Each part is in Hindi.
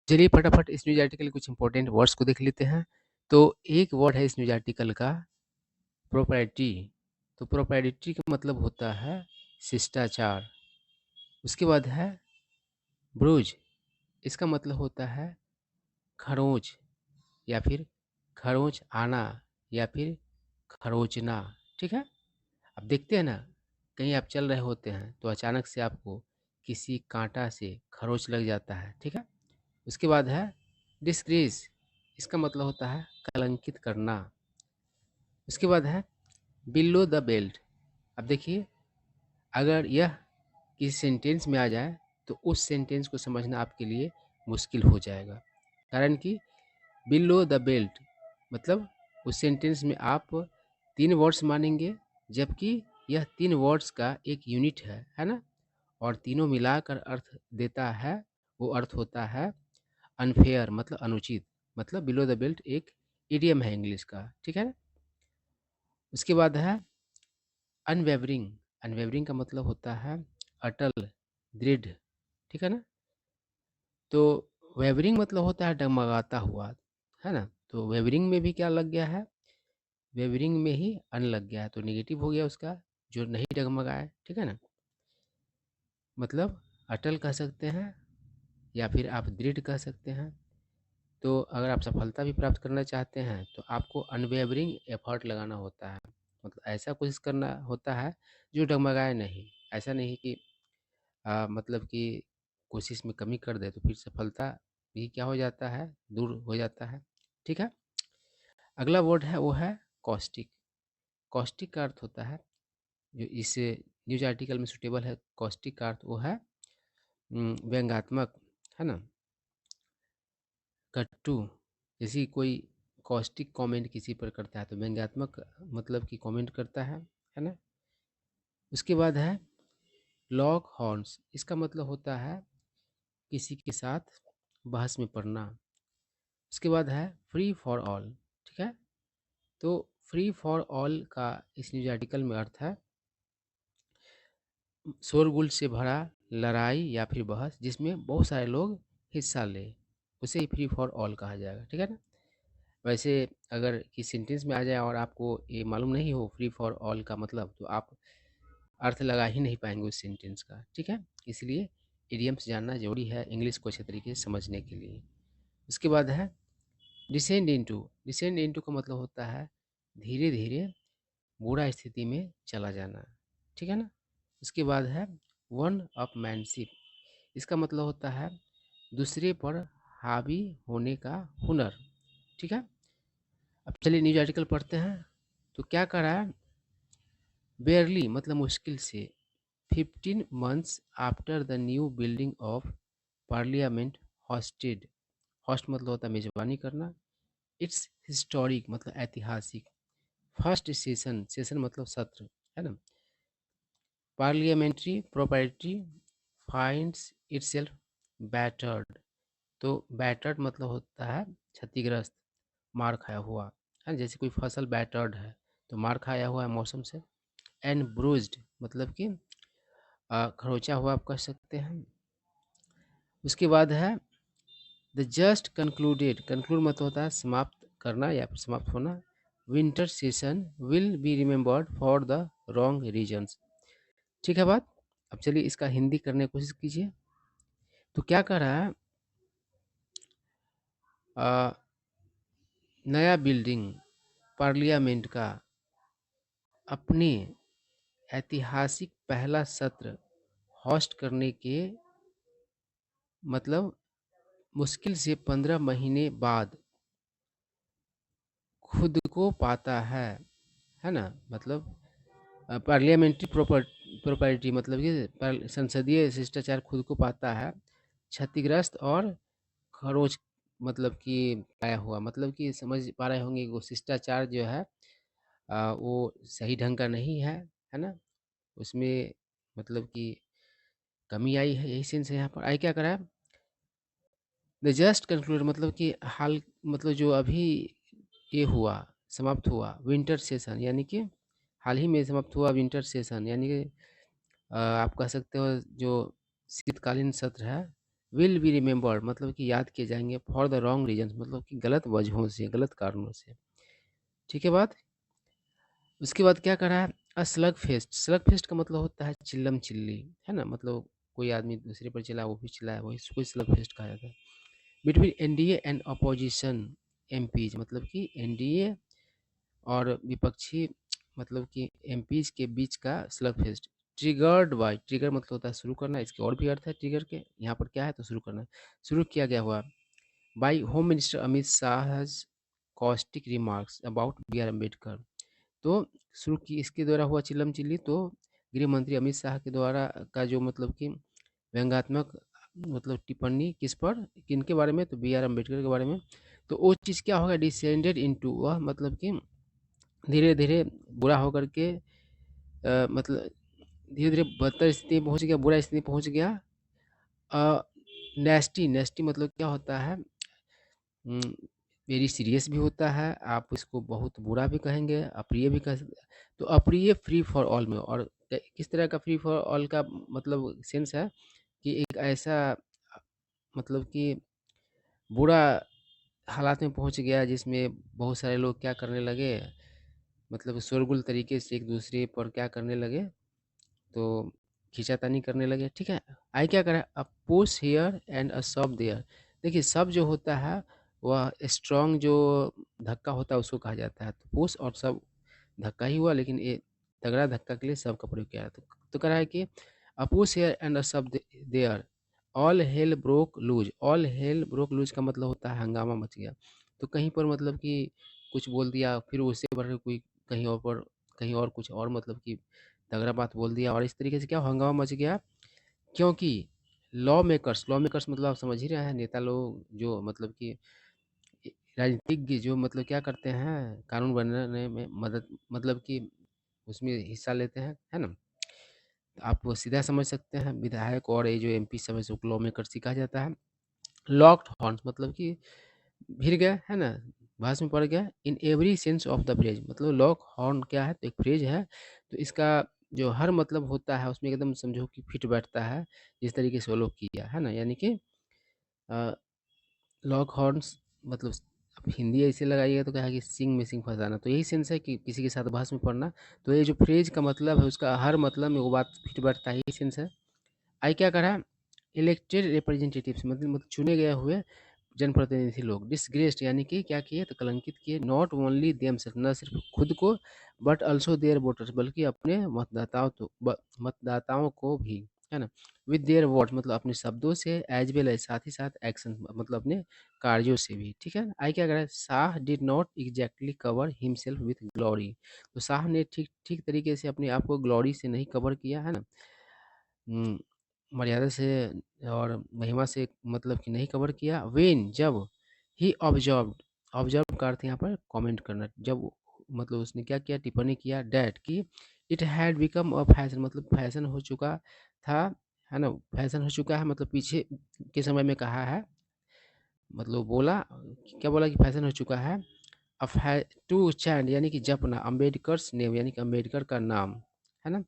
चलिए फटाफट इस न्यूज़ आर्टिकल के कुछ इंपॉर्टेंट वर्ड्स को देख लेते हैं। तो एक वर्ड है इस न्यूज़ आर्टिकल का प्रोप्राइटी। तो प्रोप्राइटी का मतलब होता है शिष्टाचार। उसके बाद है ब्रूज, इसका मतलब होता है खरोंच या फिर खरोंच आना या फिर खरोचना। ठीक है। अब देखते हैं ना, कहीं आप चल रहे होते हैं तो अचानक से आपको किसी कांटा से खरोच लग जाता है। ठीक है। उसके बाद है डिस्ग्रेस, इसका मतलब होता है कलंकित करना। उसके बाद है बिलो द बेल्ट। अब देखिए, अगर यह किसी सेंटेंस में आ जाए तो उस सेंटेंस को समझना आपके लिए मुश्किल हो जाएगा। कारण कि बिलो द बेल्ट मतलब उस सेंटेंस में आप 3 वर्ड्स मानेंगे, जबकि यह 3 वर्ड्स का एक यूनिट है ना? और तीनों मिलाकर अर्थ देता है, वो अर्थ होता है अनफेयर मतलब अनुचित। मतलब बिलो द बेल्ट एक इडियम है इंग्लिश का। ठीक है ना? उसके बाद है अनवेवरिंग। अनवेवरिंग का मतलब होता है अटल, दृढ़। ठीक है ना? तो वेवरिंग मतलब होता है डगमगाता हुआ, है ना? तो वेवरिंग में भी क्या लग गया है? वेवरिंग में ही अन लग गया है, तो नेगेटिव हो गया उसका, जो नहीं डगमगाए। ठीक है ना? मतलब अटल कह सकते हैं या फिर आप दृढ़ कह सकते हैं। तो अगर आप सफलता भी प्राप्त करना चाहते हैं तो आपको अनवेवरिंग एफर्ट लगाना होता है। मतलब ऐसा कोशिश करना होता है जो डगमगाए नहीं। ऐसा नहीं कि मतलब कि कोशिश में कमी कर दे तो फिर सफलता भी क्या हो जाता है, दूर हो जाता है। ठीक है। अगला वर्ड है वो है कॉस्टिक। कॉस्टिक का अर्थ होता है, जो इस न्यूज आर्टिकल में सुटेबल है, कॉस्टिक का अर्थ वो है व्यंग्यात्मक, है ना? कट्टू, जैसे कोई कॉस्टिक कमेंट किसी पर करता है तो व्यंग्यात्मक मतलब कि कमेंट करता है ना? उसके बाद है लॉक हॉर्न्स, इसका मतलब होता है किसी के साथ बहस में पड़ना। उसके बाद है फ्री फॉर ऑल। ठीक है। तो फ्री फॉर ऑल का इस न्यूज आर्टिकल में अर्थ है शोरगुल से भरा लड़ाई या फिर बहस जिसमें बहुत सारे लोग हिस्सा ले, उसे ही फ्री फॉर ऑल कहा जाएगा। ठीक है ना? वैसे अगर किसी सेंटेंस में आ जाए और आपको ये मालूम नहीं हो फ्री फॉर ऑल का मतलब, तो आप अर्थ लगा ही नहीं पाएंगे उस सेंटेंस का। ठीक है। इसलिए इडियम्स जानना जरूरी है इंग्लिश को अच्छे तरीके से समझने के लिए। उसके बाद है डिसेंड इनटू। डिसेंड इनटू का मतलब होता है धीरे धीरे बुरा स्थिति में चला जाना। ठीक है ना? उसके बाद है वन अपमैनशिप, इसका मतलब होता है दूसरे पर हावी होने का हुनर। ठीक है। अब चलिए न्यूज आर्टिकल पढ़ते हैं। तो क्या कह रहा है? बेयरली मतलब मुश्किल से 15 months after the new building of parliament hosted. Host मतलब होता है मेजबानी करना। इट्स हिस्टोरिक मतलब ऐतिहासिक। फर्स्ट सेशन, सेशन मतलब सत्र, है ना? Parliamentary property finds itself battered. तो बैटर्ड मतलब होता है क्षतिग्रस्त, मार खाया हुआ, है ना? जैसे कोई फसल बैटर्ड है तो मार खाया हुआ है मौसम से। एंड ब्रूज्ड मतलब कि खरोचा हुआ आप कह सकते हैं। उसके बाद है द जस्ट कंक्लूडेड। कंक्लूड मतलब होता है समाप्त करना या फिर समाप्त होना। Winter session will be remembered for the wrong reasons. ठीक है बात। अब चलिए इसका हिंदी करने की कोशिश कीजिए। तो क्या कह रहा है? अ, नया बिल्डिंग पार्लियामेंट का अपने ऐतिहासिक पहला सत्र होस्ट करने के मतलब मुश्किल से 15 महीने बाद खुद को पाता है ना? मतलब पार्लियामेंट्री प्रॉपर्टी मतलब कि संसदीय शिष्टाचार खुद को पाता है क्षतिग्रस्त और खरोच मतलब कि आया हुआ, मतलब कि समझ पा रहे होंगे वो शिष्टाचार जो है वो सही ढंग का नहीं है ना? उसमें मतलब कि कमी आई है, यही सेंस है यहाँ पर। आई क्या करा है? द जस्ट कंक्लूड मतलब कि हाल मतलब जो अभी ये हुआ, समाप्त हुआ विंटर सेशन, यानी कि हाल ही में समाप्त हुआ विंटर सेशन, यानी कि आप कह सकते हो जो शीतकालीन सत्र है विल बी रिमेंबर्ड मतलब कि याद किए जाएंगे फॉर द रॉन्ग रीजन मतलब कि गलत वजहों से, गलत कारणों से। ठीक है बात। उसके बाद क्या करा है, स्लग फेस्ट। स्लग फेस्ट का मतलब होता है चिल्लम चिल्ली, है ना, मतलब कोई आदमी दूसरे पर चिल्लाए, वो भी चिल्लाए, वही इसको स्लग फेस्ट कहा जाता है। Between NDA and opposition MPs मतलब कि एनडीए और विपक्षी मतलब कि एमपीज के बीच का slug fest. Triggered by, trigger मतलब होता है शुरू करना, इसके और भी अर्थ है ट्रिगर के, यहाँ पर क्या है तो शुरू करना, शुरू किया गया हुआ by home minister Amit Shah caustic remarks about B R Ambedkar. तो शुरू की इसके द्वारा हुआ चिल्लम चिल्ली, तो गृह मंत्री अमित शाह के द्वारा का जो मतलब कि व्यंग्यात्मक मतलब टिप्पणी किस पर, किनके बारे में, तो बी आर अम्बेडकर के बारे में। तो वो चीज़ क्या होगा, डिसेंडेड इनटू, वह मतलब कि धीरे धीरे बुरा होकर के मतलब धीरे धीरे बदतर स्थिति में पहुंच गया, बुरा स्थिति में पहुंच गया। नेस्टी, नेस्टी मतलब क्या होता है, वेरी सीरियस भी होता है, आप इसको बहुत बुरा भी कहेंगे, अप्रिय भी कह सकते हैं। तो अप्रिय फ्री फॉर ऑल में, और किस तरह का फ्री फॉर ऑल का मतलब सेंस है कि एक ऐसा मतलब कि बुरा हालात में पहुंच गया जिसमें बहुत सारे लोग क्या करने लगे, मतलब शोरगुल तरीके से एक दूसरे पर क्या करने लगे, तो खींचातानी करने लगे। ठीक है, आई क्या करा, अ push here and a shove there. देखिए शव जो होता है वह स्ट्रॉन्ग जो धक्का होता है उसको कहा जाता है, तो पुश और शव धक्का ही हुआ, लेकिन ये तगड़ा धक्का के लिए शव का प्रयोग किया है। तो कह रहा है कि a push here and a shove there, all hell broke loose. All hell broke loose का मतलब होता है हंगामा मच गया। तो कहीं पर मतलब कि कुछ बोल दिया, फिर उससे बढ़कर कोई कहीं और पर, कहीं और कुछ और मतलब कि तगड़ा बात बोल दिया, और इस तरीके से क्या हंगामा मच गया, क्योंकि लॉ मेकर्स, लॉ मेकर्स मतलब आप समझ ही रहे हैं, नेता लोग जो मतलब कि राजनीतिज्ञ जो मतलब क्या करते हैं, कानून बनाने में मदद मतलब कि उसमें हिस्सा लेते हैं, है ना। आप वो सीधा समझ सकते हैं, विधायक और ये जो एमपी सब है उसको लॉ मेकर कहा जाता है। लॉक्ड हॉर्न्स मतलब कि भिड़ गया, है ना, भास में पड़ गया। In every sense of the phrase मतलब लॉक हॉर्न क्या है, तो एक फ्रेज है, तो इसका जो हर मतलब होता है उसमें एकदम समझो कि फिट बैठता है, जिस तरीके से वो लोग किया है ना, यानी कि लॉक हॉर्न्स मतलब अब हिंदी ऐसे लगाइएगा तो क्या है कि सिंग में सिंग फंसाना, तो यही सेंस है कि किसी के साथ बहस में पड़ना। तो ये जो फ्रेज का मतलब है उसका हर मतलब में वो बात फिट बैठता है, यही सेंस है। आई क्या करा, इलेक्टेड रिप्रेजेंटेटिव्स मतलब चुने गए हुए जनप्रतिनिधि लोग, डिसग्रेस्ड यानी कि क्या किए तो कलंकित किए, नॉट ओनली देमसेल्फ न सिर्फ खुद को, बट ऑल्सो देयर वोटर्स बल्कि अपने मतदाताओं तो मतदाताओं को भी, है ना, विद देयर वर्ड मतलब अपने शब्दों से, एज वेल एज साथ ही साथ एक्शन मतलब अपने कार्यों से भी। ठीक है, आई क्या करा, Shah did not exactly cover himself with glory. तो शाह ने ठीक ठीक तरीके से अपने आप को ग्लोरी से नहीं कवर किया, है ना, मर्यादा से और महिमा से मतलब कि नहीं कवर किया। वेन जब ही ऑब्जर्व्ड, ऑब्जर्व का अर्थ यहाँ पर कमेंट करना, जब मतलब उसने क्या किया, टिप्पणी किया, डैट कि it had become a fashion मतलब फैशन हो चुका था, है ना, फैशन हो चुका है मतलब पीछे के समय में कहा है, मतलब बोला, क्या बोला कि फैशन हो चुका है, अफ है टू चैंड यानी कि जपना, अम्बेडकर्स नेम यानी कि अम्बेडकर का नाम, है ना।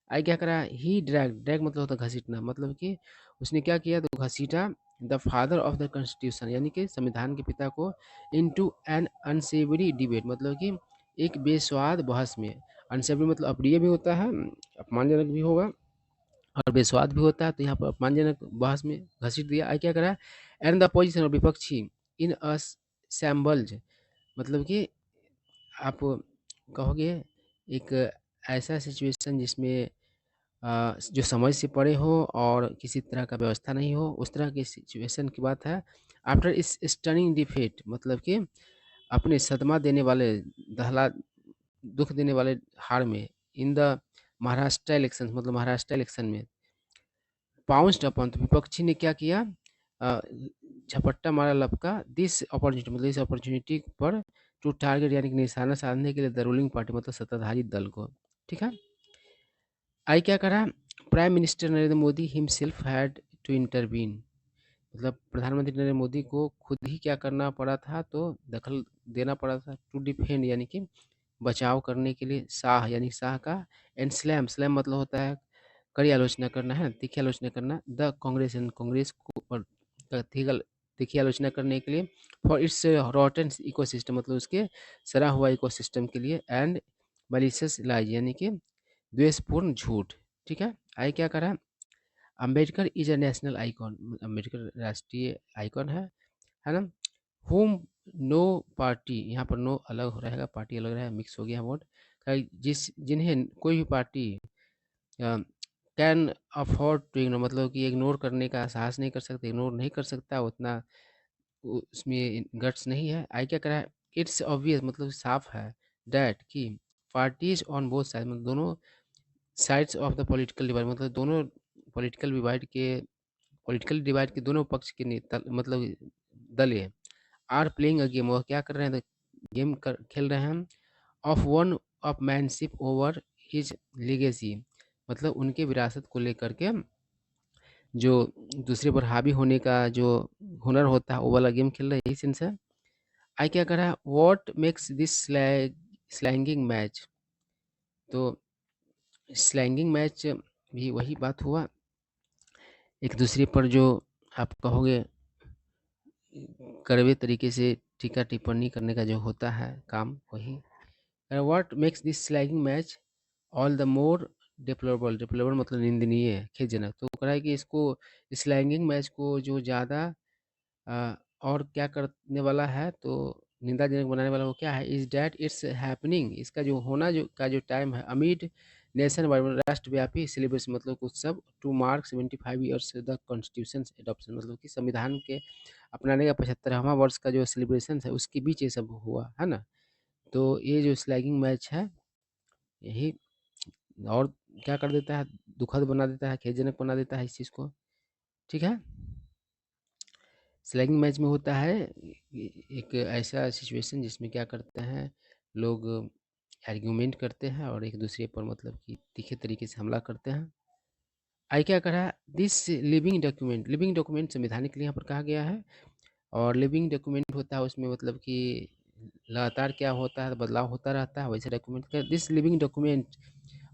आई क्या करा, ही ड्रैग, ड्रैग मतलब होता है घसीटना, मतलब कि उसने क्या किया तो घसीटा the father of the constitution यानी कि संविधान के पिता को, इनटू एन अनसेवरी डिबेट मतलब कि एक बेस्वाद बहस में। अनसेवरी मतलब अप्रिय भी होता है, अपमानजनक भी होगा, और बेस्वाद भी होता है, तो यहाँ पर अपमानजनक बहस में घसीट दिया। आई क्या करा, एंड द अपोजिशन और विपक्षी इन असेंबल्ड मतलब कि आप कहोगे एक ऐसा सिचुएशन जिसमें जो समझ से परे हो और किसी तरह का व्यवस्था नहीं हो, उस तरह की सिचुएशन की बात है। आफ्टर इस स्टनिंग डिफेट मतलब कि अपने सदमा देने वाले, दहला दुख देने वाले हार में, इन द महाराष्ट्र इलेक्शन मतलब महाराष्ट्र इलेक्शन में, पाउंस्ड अपॉन तो विपक्षी ने क्या किया, अ, झपट्टा मारा, लपका दिस अपॉर्चुनिटी मतलब इस अपॉर्चुनिटी पर, टू टारगेट यानी कि निशाना साधने के लिए द रूलिंग पार्टी मतलब सत्ताधारी दल को। ठीक है, आई क्या करा, prime minister Narendra Modi himself had to intervene मतलब प्रधानमंत्री नरेंद्र मोदी को खुद ही क्या करना पड़ा था, तो दखल देना पड़ा था, टू डिफेंड यानी कि बचाव करने के लिए, शाह यानी शाह का, एंड स्लैम, स्लैम मतलब होता है कड़ी आलोचना करना है, तीखी आलोचना करना। द कांग्रेस एंड कांग्रेस को पर तीखी आलोचना करने के लिए। फॉर इट्स रॉटन इकोसिस्टम मतलब उसके सड़ा हुआ इकोसिस्टम के लिए। एंड मलिशियस लाइज यानी कि द्वेषपूर्ण झूठ। ठीक है, आई क्या करा, Ambedkar is a national icon, Ambedkar राष्ट्रीय आइकॉन है ना। होम नो पार्टी, यहाँ पर नो अलग हो रहेगा, पार्टी अलग रहेगा, मिक्स हो गया वर्ड। जिन्हें कोई भी party can afford to ignore मतलब कि इग्नोर करने का साहस नहीं कर सकते, इग्नोर नहीं कर सकता, उतना उसमें गट्स नहीं है। आई क्या करा है, इट्स ऑब्वियस मतलब साफ है, डैट कि पार्टीज ऑन बोथ साइड मतलब दोनों sides of the political divide मतलब दोनों पॉलिटिकल डिवाइड के दोनों पक्ष के नेता मतलब दल ये आर प्लेइंग अ गेम, वह क्या कर रहे हैं, खेल रहे हैं, of one of manship over his legacy मतलब उनके विरासत को लेकर के जो दूसरे पर हावी होने का जो हुनर होता है वो वाला गेम खेल रहे हैं, यही सेंस है। आई क्या कर रहा है, वॉट मेक्स दिस स्लैंगिंग मैच, तो स्लैंगिंग मैच भी वही बात हुआ, एक दूसरे पर जो आप कहोगे कड़वे तरीके से टीका टिप्पणी करने का जो होता है काम, वही। What makes this slagging match all the more deplorable, deplorable मतलब निंदनीय है, खेदजनक। तो कह रहा है कि इसको स्लैंगिंग मैच को जो ज़्यादा और क्या करने वाला है, तो निंदाजनक बनाने वाला वो क्या है, इज डैट इट्स हैपनिंग, इसका जो होना जो का जो टाइम है, अमीड नेशन वाइड राष्ट्रव्यापी सेलिब्रेशन मतलब उत्सव to mark 75 years the constitution adoption मतलब कि संविधान के अपनाने का 75वां वर्ष का जो सेलिब्रेशन है उसके बीच ये सब हुआ है ना। तो ये जो स्लैगिंग मैच है यही और क्या कर देता है, दुखद बना देता है, खेदजनक बना देता है इस चीज़ को। ठीक है, स्लैगिंग मैच में होता है एक ऐसा सिचुएशन जिसमें क्या करते हैं लोग, आर्ग्यूमेंट करते हैं और एक दूसरे पर मतलब कि तीखे तरीके से हमला करते हैं। आई क्या करा, दिस लिविंग डॉक्यूमेंट संवैधानिक के लिए यहाँ पर कहा गया है, और लिविंग डॉक्यूमेंट होता है उसमें मतलब कि लगातार क्या होता है, बदलाव होता रहता है, वैसे डॉक्यूमेंट का दिस लिविंग डॉक्यूमेंट,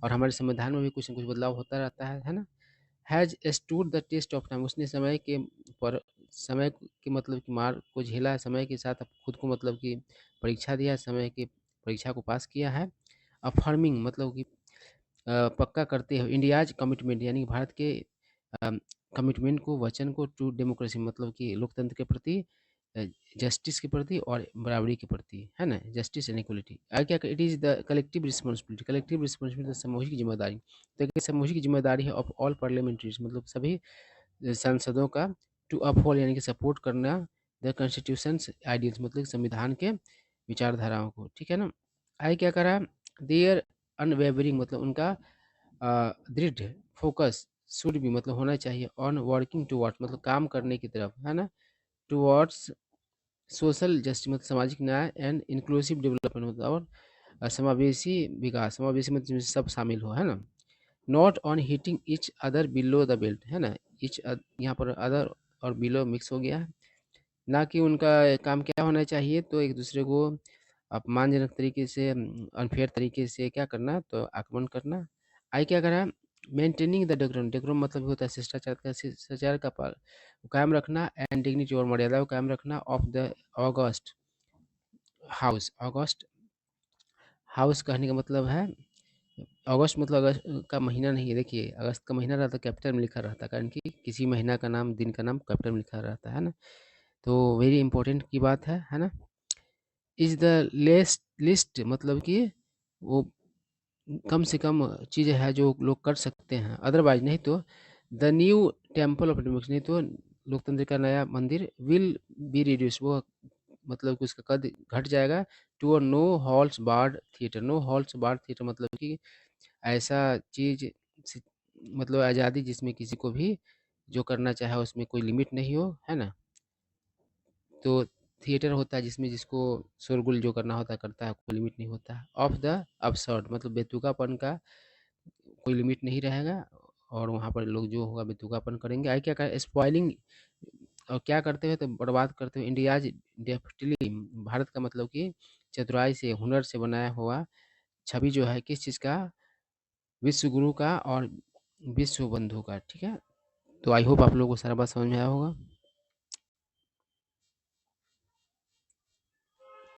और हमारे संविधान में भी कुछ न कुछ बदलाव होता रहता है ना। Has stood the test of time, उसने समय के मतलब कि मार को झेला है, समय के साथ खुद को मतलब कि परीक्षा दिया है, समय की परीक्षा को पास किया है। अफर्मिंग मतलब कि पक्का करते हो इंडियाज कमिटमेंट यानी कि भारत के कमिटमेंट को, वचन को, टू डेमोक्रेसी मतलब कि लोकतंत्र के प्रति, जस्टिस के प्रति और बराबरी के प्रति, है ना, जस्टिस एंड इक्वलिटी। क्या it is the collective responsibility सामूहिक जिम्मेदारी, तो एक सामूहिक जिम्मेदारी है ऑफ ऑल पार्लियामेंट्रीज मतलब सभी सांसदों का, टू अपहोल्ड यानी कि सपोर्ट करना द कॉन्स्टिट्यूशंस आइडियल्स मतलब संविधान के विचारधाराओं को। ठीक है ना, आई क्या करा, देयर अनवेवरिंग मतलब उनका दृढ़ फोकस शुड भी मतलब होना चाहिए ऑन वर्किंग टुवर्ड्स मतलब काम करने की तरफ, है ना, टुवर्ड्स सोशल जस्टिस मतलब सामाजिक न्याय एंड इंक्लूसिव डेवलपमेंट मतलब और समावेशी विकास, समावेशी मतलब जिसमें सब शामिल हो, है ना। Not on hitting each other below the belt, है ना, यहाँ पर अदर और बिलो मिक्स हो गया है, ना कि उनका काम क्या होना चाहिए, तो एक दूसरे को अपमानजनक तरीके से, अनफेयर तरीके से क्या करना, तो आक्रमण करना। आई क्या करा, मेंटेनिंग द डेकोरम, डेकोरम मतलब होता है शिष्टाचार का कायम रखना, एंड डिग्निटी और मर्यादा को कायम रखना of the August August house कहने का मतलब है, अगस्त मतलब अगस्त का महीना नहीं है, देखिए अगस्त का महीना रहता कैपिटल में लिखा रहता, कारण कि किसी महीना का नाम, दिन का नाम कैपिटल में लिखा रहता है ना। तो वेरी इंपॉर्टेंट की बात है ना। इज द लिस्ट मतलब कि वो कम से कम चीज़ है जो लोग कर सकते हैं, अदरवाइज नहीं तो the new temple of democracy नहीं तो लोकतंत्र का नया मंदिर विल बी रिड्यूस वो मतलब कि उसका कद घट जाएगा, to a no holds barred theatre, no holds barred theatre मतलब कि ऐसा चीज़ मतलब आज़ादी जिसमें किसी को भी जो करना चाहे उसमें कोई लिमिट नहीं हो, है ना। तो थिएटर होता है जिसमें जिसको शोरगुल जो करना होता है करता है, कोई लिमिट नहीं होता है। ऑफ द absurd मतलब बेतुकापन का कोई लिमिट नहीं रहेगा, और वहाँ पर लोग जो होगा बेतुकापन करेंगे। आई क्या करें, स्पॉइलिंग और क्या करते हुए, तो बर्बाद करते हुए, इंडियाज डेफ्टली भारत का मतलब कि चतुराई से, हुनर से बनाया हुआ छवि जो है किस चीज़ का, विश्व गुरु का और विश्व बंधु का, ठीक है। तो आई होप आप लोगों को सारा बात समझ में आया होगा।